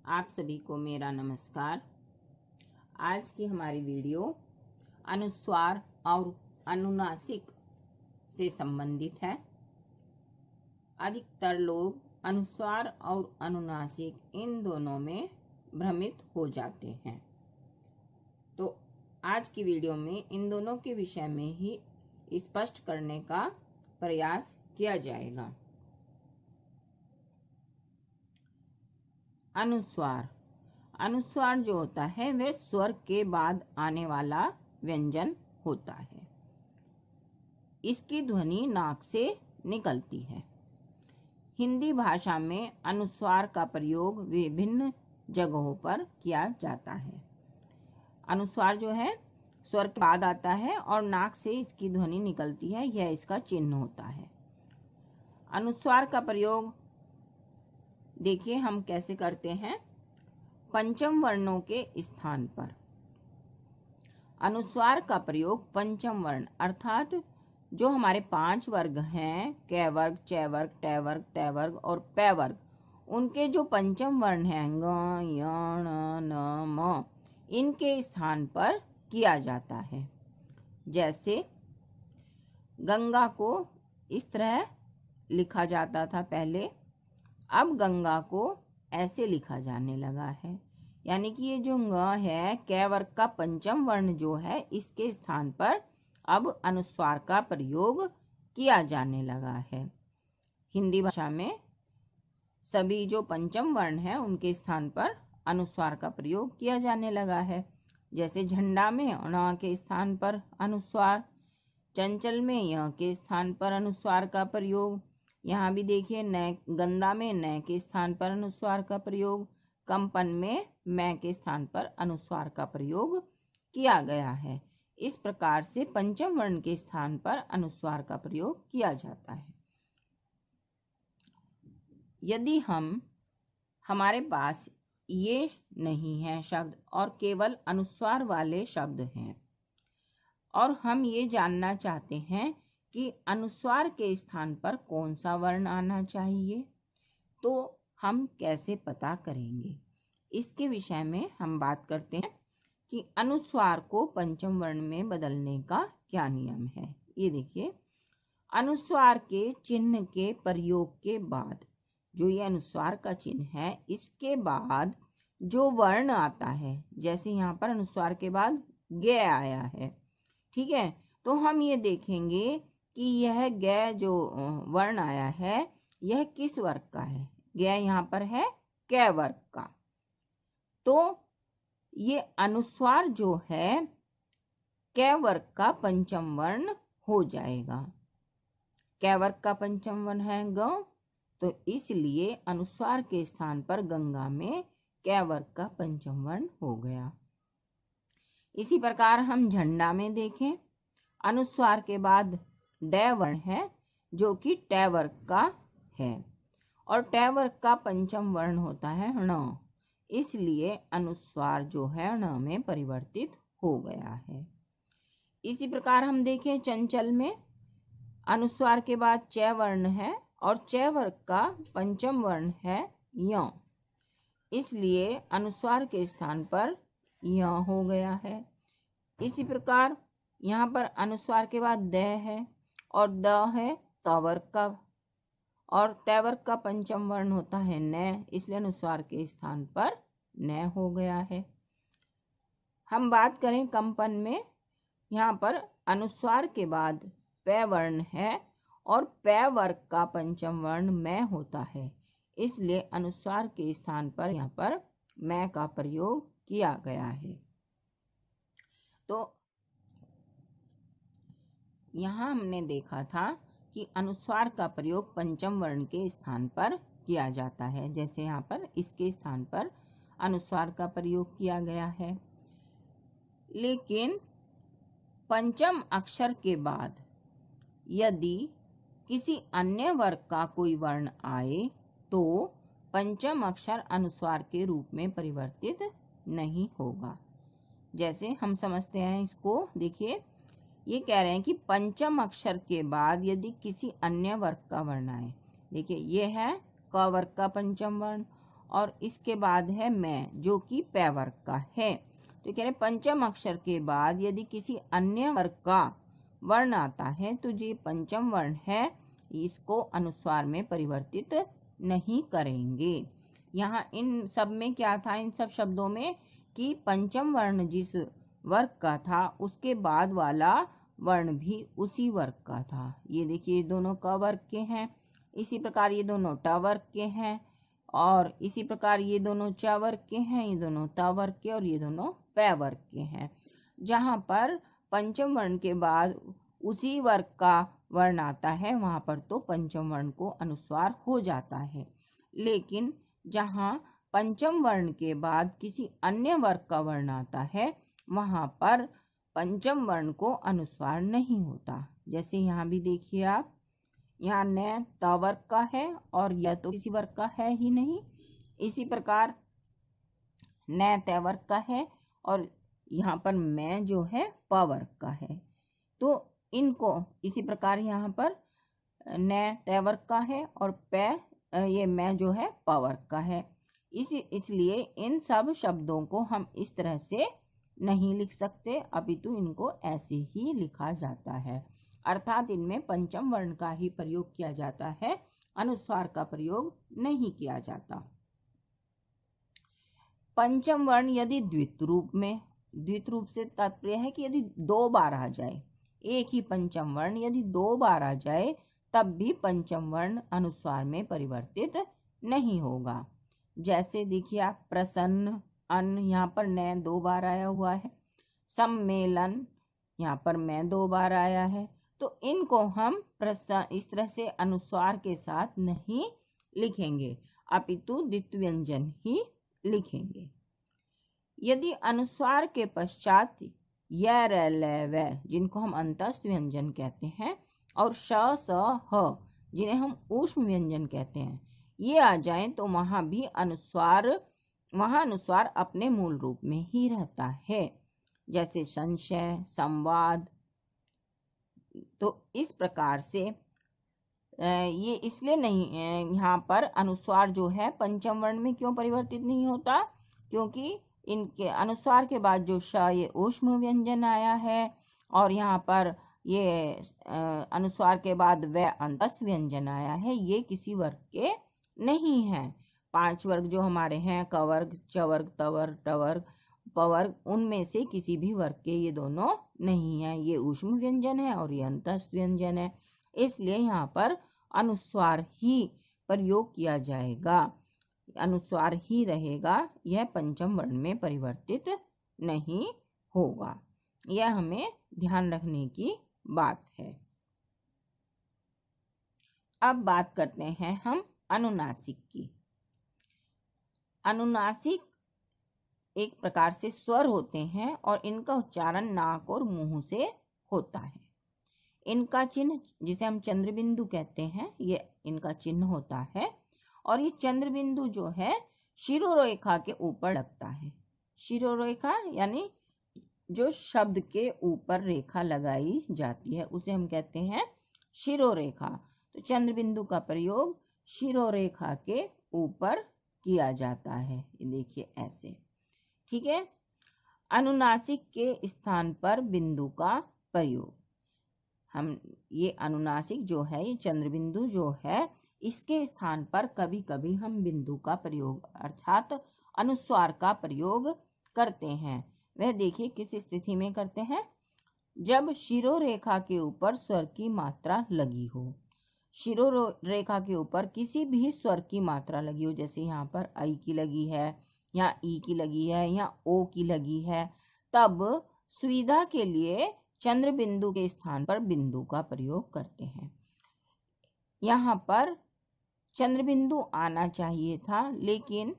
आप सभी को मेरा नमस्कार। आज की हमारी वीडियो अनुस्वार और अनुनासिक से संबंधित है। अधिकतर लोग अनुस्वार और अनुनासिक इन दोनों में भ्रमित हो जाते हैं, तो आज की वीडियो में इन दोनों के विषय में ही स्पष्ट करने का प्रयास किया जाएगा। अनुस्वार जो होता है वह स्वर के बाद आने वाला व्यंजन होता है। इसकी ध्वनि नाक से निकलती है। हिंदी भाषा में अनुस्वार का प्रयोग विभिन्न जगहों पर किया जाता है। अनुस्वार जो है स्वर के बाद आता है और नाक से इसकी ध्वनि निकलती है, यह इसका चिन्ह होता है। अनुस्वार का प्रयोग देखिए हम कैसे करते हैं। पंचम वर्णों के स्थान पर अनुस्वार का प्रयोग पंचम वर्ण अर्थात जो हमारे 5 वर्ग हैं, क वर्ग, च वर्ग, ट वर्ग, त वर्ग और प वर्ग, उनके जो पंचम वर्ण हैं ग, य, न, म, इनके स्थान पर किया जाता है। जैसे गंगा को इस तरह लिखा जाता था पहले, अब गंगा को ऐसे लिखा जाने लगा है। यानी कि ये जो ङ है, क वर्ग का पंचम वर्ण जो है, इसके स्थान पर अब अनुस्वार का प्रयोग किया जाने लगा है। हिंदी भाषा में सभी जो पंचम वर्ण हैं उनके स्थान पर अनुस्वार का प्रयोग किया जाने लगा है। जैसे झंडा में ण के स्थान पर अनुस्वार, चंचल में य के स्थान पर अनुस्वार का प्रयोग, यहाँ भी देखिए न, गंदा में न के स्थान पर अनुस्वार का प्रयोग, कंपन में मैं के स्थान पर अनुस्वार का प्रयोग किया गया है। इस प्रकार से पंचम वर्ण के स्थान पर अनुस्वार का प्रयोग किया जाता है। यदि हमारे पास ये नहीं है शब्द और केवल अनुस्वार वाले शब्द हैं और हम ये जानना चाहते हैं कि अनुस्वार के स्थान पर कौन सा वर्ण आना चाहिए, तो हम कैसे पता करेंगे। इसके विषय में हम बात करते हैं कि अनुस्वार को पंचम वर्ण में बदलने का क्या नियम है। ये देखिए, अनुस्वार के चिन्ह के प्रयोग के बाद, जो ये अनुस्वार का चिन्ह है, इसके बाद जो वर्ण आता है, जैसे यहाँ पर अनुस्वार के बाद ग आया है, ठीक है, तो हम ये देखेंगे कि यह ग जो वर्ण आया है यह किस वर्ग का है। ग यहाँ पर है क वर्ग का, तो ये अनुस्वार जो है क वर्ग का पंचम वर्ण हो जाएगा। क वर्ग का पंचम वर्ण है ग, तो इसलिए अनुस्वार के स्थान पर गंगा में क वर्ग का पंचम वर्ण हो गया। इसी प्रकार हम झंडा में देखें, अनुस्वार के बाद ड वर्ण है जो कि ट वर्ग का है और ट वर्ग का पंचम वर्ण होता है ण, इसलिए अनुस्वार जो है ण में परिवर्तित हो गया है। इसी प्रकार हम देखें चंचल में, अनुस्वार के बाद च वर्ण है और च वर्ग का पंचम वर्ण है य, इसलिए अनुस्वार के स्थान पर य हो गया है। इसी प्रकार यहाँ पर अनुस्वार के बाद द है और द है त वर्ग का और त वर्ग का पंचम वर्ण होता है न, इसलिए अनुस्वार के स्थान पर न हो गया है। हम बात करें कंपन में, यहाँ पर अनुस्वार के बाद प वर्ण है और प वर्ग का पंचम वर्ण मैं होता है, इसलिए अनुस्वार के स्थान पर यहाँ पर मैं का प्रयोग किया गया है। तो यहाँ हमने देखा था कि अनुस्वार का प्रयोग पंचम वर्ण के स्थान पर किया जाता है। जैसे यहाँ पर इसके स्थान पर अनुस्वार का प्रयोग किया गया है, लेकिन पंचम अक्षर के बाद यदि किसी अन्य वर्ग का कोई वर्ण आए तो पंचम अक्षर अनुस्वार के रूप में परिवर्तित नहीं होगा। जैसे हम समझते हैं इसको, देखिए ये कह रहे हैं कि पंचम अक्षर के बाद यदि किसी अन्य वर्ग का वर्ण आए, देखिए ये है क वर्ग का पंचम वर्ण और इसके बाद है मैं, जो कि पै वर्ग का है। तो कह रहे पंचम अक्षर के बाद यदि किसी अन्य वर्ग का वर्ण आता है तो जो पंचम वर्ण है इसको अनुस्वार में परिवर्तित नहीं करेंगे। यहाँ इन सब में क्या था, इन सब शब्दों में, कि पंचम वर्ण जिस वर्ग का था उसके बाद वाला वर्ण भी उसी वर्ग का था। ये देखिए, ये दोनों क वर्ग के हैं, इसी प्रकार ये दोनों ट वर्ग के हैं, और इसी प्रकार ये दोनों च वर्ग के हैं, ये दोनों त वर्ग के, और ये दोनों पै वर्ग के हैं। जहाँ पर पंचम वर्ण के बाद उसी वर्ग का वर्ण आता है वहाँ पर तो पंचम वर्ण को अनुस्वार हो जाता है। लेकिन जहाँ पंचम वर्ण के बाद किसी अन्य वर्ग का वर्ण आता है वहाँ पर पंचम वर्ण को अनुस्वार नहीं होता। जैसे यहाँ भी देखिए आप, यहाँ न त वर्ग का है और यह तो किसी वर्ग का है ही नहीं। इसी प्रकार न तै वर्ग का है और यहाँ पर मैं जो है प वर्ग का है। तो इनको इसी प्रकार यहाँ पर न तै वर्ग का है और पै ये मैं जो है प वर्ग का है। इसलिए इन सब शब्दों को हम इस तरह से नहीं लिख सकते, अपितु इनको ऐसे ही लिखा जाता है। अर्थात इनमें पंचम वर्ण का ही प्रयोग किया जाता है, अनुस्वार का प्रयोग नहीं किया जाता। पंचम वर्ण यदि द्वित रूप में, द्वित रूप से तात्पर्य है कि यदि 2 बार आ जाए, एक ही पंचम वर्ण यदि 2 बार आ जाए तब भी पंचम वर्ण अनुस्वार में परिवर्तित नहीं होगा। जैसे देखिए आप, प्रसन्न, अन्न, यहाँ पर न 2 बार आया हुआ है। सम्मेलन, यहाँ पर मैं 2 बार आया है। तो इनको हम इस तरह से अनुस्वार के साथ नहीं लिखेंगे, अपितु द्वित्व व्यंजन ही लिखेंगे। यदि अनुस्वार के पश्चात य, र, ल, व जिनको हम अंतस्थ व्यंजन कहते हैं और श, स, ह जिन्हें हम ऊष्म व्यंजन कहते हैं, ये आ जाएं तो वहां भी अनुस्वार अपने मूल रूप में ही रहता है। जैसे संशय, संवाद। तो इस प्रकार से ये इसलिए नहीं, यहाँ पर अनुस्वार जो है पंचम वर्ण में क्यों परिवर्तित नहीं होता, क्योंकि इनके अनुस्वार के बाद जो श ये ऊष्म व्यंजन आया है और यहाँ पर ये अनुस्वार के बाद व अंतस्थ व्यंजन आया है, ये किसी वर्ग के नहीं हैं। 5 वर्ग जो हमारे हैं, क वर्ग, च वर्ग, त वर्ग, ट वर्ग, प वर्ग, उनमें से किसी भी वर्ग के ये दोनों नहीं हैं। ये ऊष्म व्यंजन है और ये अंतस्थ व्यंजन है, इसलिए यहाँ पर अनुस्वार ही प्रयोग किया जाएगा, अनुस्वार ही रहेगा, यह पंचम वर्ण में परिवर्तित नहीं होगा। यह हमें ध्यान रखने की बात है। अब बात करते हैं हम अनुनासिक की। अनुनासिक एक प्रकार से स्वर होते हैं और इनका उच्चारण नाक और मुंह से होता है। इनका चिन्ह, जिसे हम चंद्र बिंदु कहते हैं, ये इनका चिन्ह होता है और ये चंद्र बिंदु जो है शिरोरेखा के ऊपर लगता है। शिरोरेखा यानी जो शब्द के ऊपर रेखा लगाई जाती है उसे हम कहते हैं शिरोरेखा। तो चंद्र बिंदु का प्रयोग शिरोरेखा के ऊपर किया जाता है। ये देखिए ऐसे, ठीक है। अनुनासिक के स्थान पर बिंदु का प्रयोग, हम ये अनुनासिक जो है, ये चंद्र बिंदु जो है, इसके स्थान पर कभी कभी हम बिंदु का प्रयोग अर्थात अनुस्वार का प्रयोग करते हैं। वह देखिए किस स्थिति में करते हैं, जब शिरोरेखा के ऊपर स्वर की मात्रा लगी हो। शिरोरेखा के ऊपर किसी भी स्वर की मात्रा लगी हो, जैसे यहाँ पर आई की लगी है, या ई की लगी है, या ओ की लगी है, तब सुविधा के लिए चंद्र बिंदु के स्थान पर बिंदु का प्रयोग करते हैं। यहाँ पर चंद्र बिंदु आना चाहिए था, लेकिन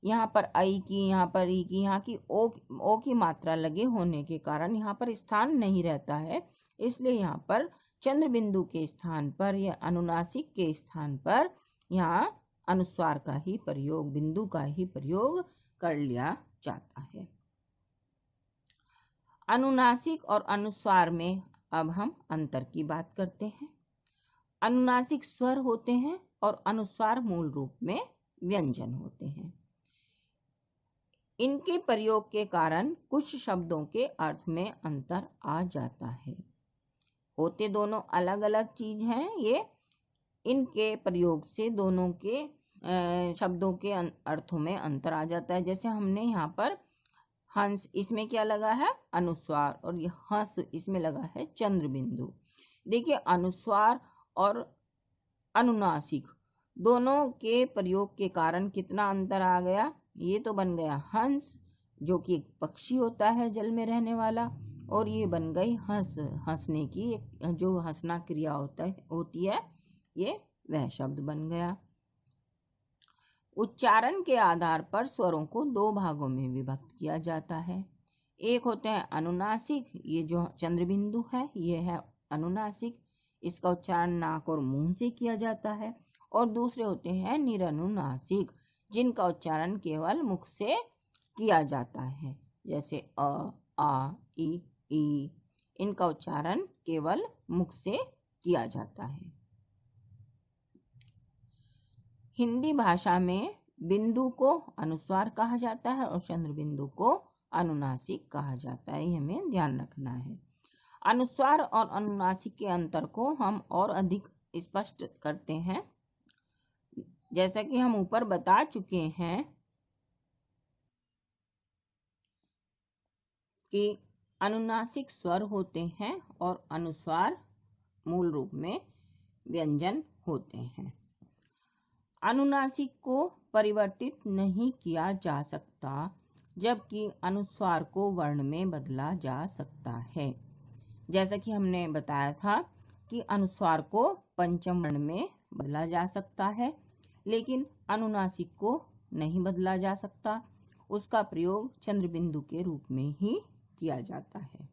यहाँ पर आई की, यहाँ पर ई की, यहाँ की ओ की मात्रा लगे होने के कारण यहाँ पर स्थान नहीं रहता है, इसलिए यहाँ पर चंद्र बिंदु के स्थान पर या अनुनासिक के स्थान पर यहाँ अनुस्वार का ही प्रयोग, बिंदु का ही प्रयोग कर लिया जाता है। अनुनासिक और अनुस्वार में अब हम अंतर की बात करते हैं। अनुनासिक स्वर होते हैं और अनुस्वार मूल रूप में व्यंजन होते हैं। इनके प्रयोग के कारण कुछ शब्दों के अर्थ में अंतर आ जाता है। होते दोनों अलग अलग चीज हैं ये, इनके प्रयोग से दोनों के शब्दों के अर्थों में अंतर आ जाता है। जैसे हमने यहाँ पर हंस, इसमें क्या लगा है अनुस्वार, और ये हंस इसमें लगा है चंद्र बिंदु। देखिए अनुस्वार और अनुनासिक दोनों के प्रयोग के कारण कितना अंतर आ गया। ये तो बन गया हंस जो कि एक पक्षी होता है जल में रहने वाला, और ये बन गई हंस, हंसने की एक जो हंसना क्रिया होती है, ये वह शब्द बन गया। उच्चारण के आधार पर स्वरों को दो भागों में विभक्त किया जाता है। एक होते हैं अनुनासिक, ये जो चंद्र बिंदु है ये है अनुनासिक, इसका उच्चारण नाक और मुंह से किया जाता है। और दूसरे होते हैं निरनुनासिक, जिनका उच्चारण केवल मुख से किया जाता है, जैसे अ, आ, ई, इनका उच्चारण केवल मुख से किया जाता है। हिंदी भाषा में बिंदु को अनुस्वार कहा जाता है और चंद्र बिंदु को अनुनासिक कहा जाता है, ये हमें ध्यान रखना है। अनुस्वार और अनुनासिक के अंतर को हम और अधिक स्पष्ट करते हैं। जैसा कि हम ऊपर बता चुके हैं कि अनुनासिक स्वर होते हैं और अनुस्वार मूल रूप में व्यंजन होते हैं। अनुनासिक को परिवर्तित नहीं किया जा सकता, जबकि अनुस्वार को वर्ण में बदला जा सकता है। जैसा कि हमने बताया था कि अनुस्वार को पंचम वर्ण में बदला जा सकता है, लेकिन अनुनासिक को नहीं बदला जा सकता। उसका प्रयोग चंद्र बिंदु के रूप में ही किया जाता है।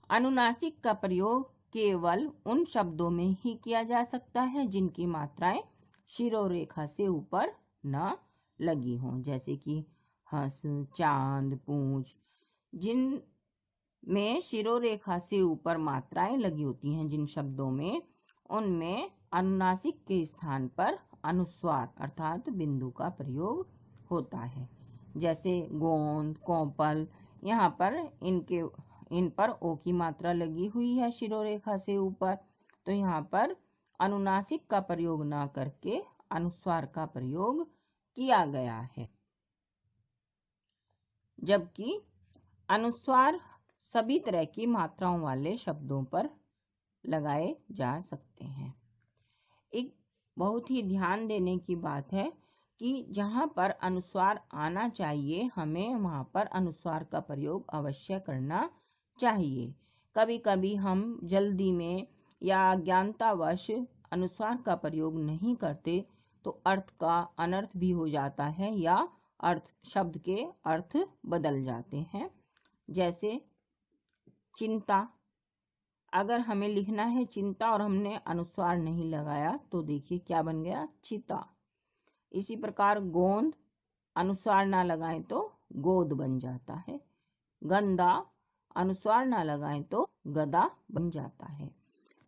अनुनासिक का प्रयोग केवल उन शब्दों में ही किया जा सकता है जिनकी मात्राएं शिरोरेखा से ऊपर न लगी हों, जैसे कि हंस, चांद, पूंछ। जिन में शिरोरेखा से ऊपर मात्राएं लगी होती हैं जिन शब्दों में, उनमें अनुनासिक के स्थान पर अनुस्वार अर्थात बिंदु का प्रयोग होता है। जैसे गोंद, कोंपल, यहाँ पर इन पर ओ की मात्रा लगी हुई है शिरोरेखा से ऊपर, तो यहाँ पर अनुनासिक का प्रयोग न करके अनुस्वार का प्रयोग किया गया है। जबकि अनुस्वार सभी तरह की मात्राओं वाले शब्दों पर लगाए जा सकते हैं। एक बहुत ही ध्यान देने की बात है कि जहाँ पर अनुस्वार आना चाहिए हमें वहाँ पर अनुस्वार का प्रयोग अवश्य करना चाहिए। कभी कभी हम जल्दी में या अज्ञानतावश अनुस्वार का प्रयोग नहीं करते तो अर्थ का अनर्थ भी हो जाता है या शब्द के अर्थ बदल जाते हैं। जैसे चिंता, अगर हमें लिखना है चिंता और हमने अनुस्वार नहीं लगाया तो देखिए क्या बन गया, चिता। इसी प्रकार गोंद, अनुस्वार ना लगाएं तो गोद बन जाता है। गंदा, अनुस्वार ना लगाएं तो गदा बन जाता है।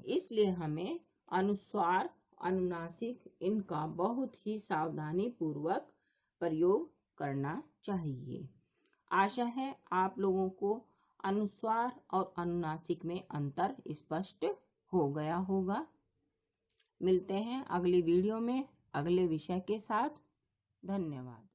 इसलिए हमें अनुस्वार, अनुनासिक इनका बहुत ही सावधानी पूर्वक प्रयोग करना चाहिए। आशा है आप लोगों को अनुस्वार और अनुनासिक में अंतर स्पष्ट हो गया होगा। मिलते हैं अगली वीडियो में अगले विषय के साथ। धन्यवाद।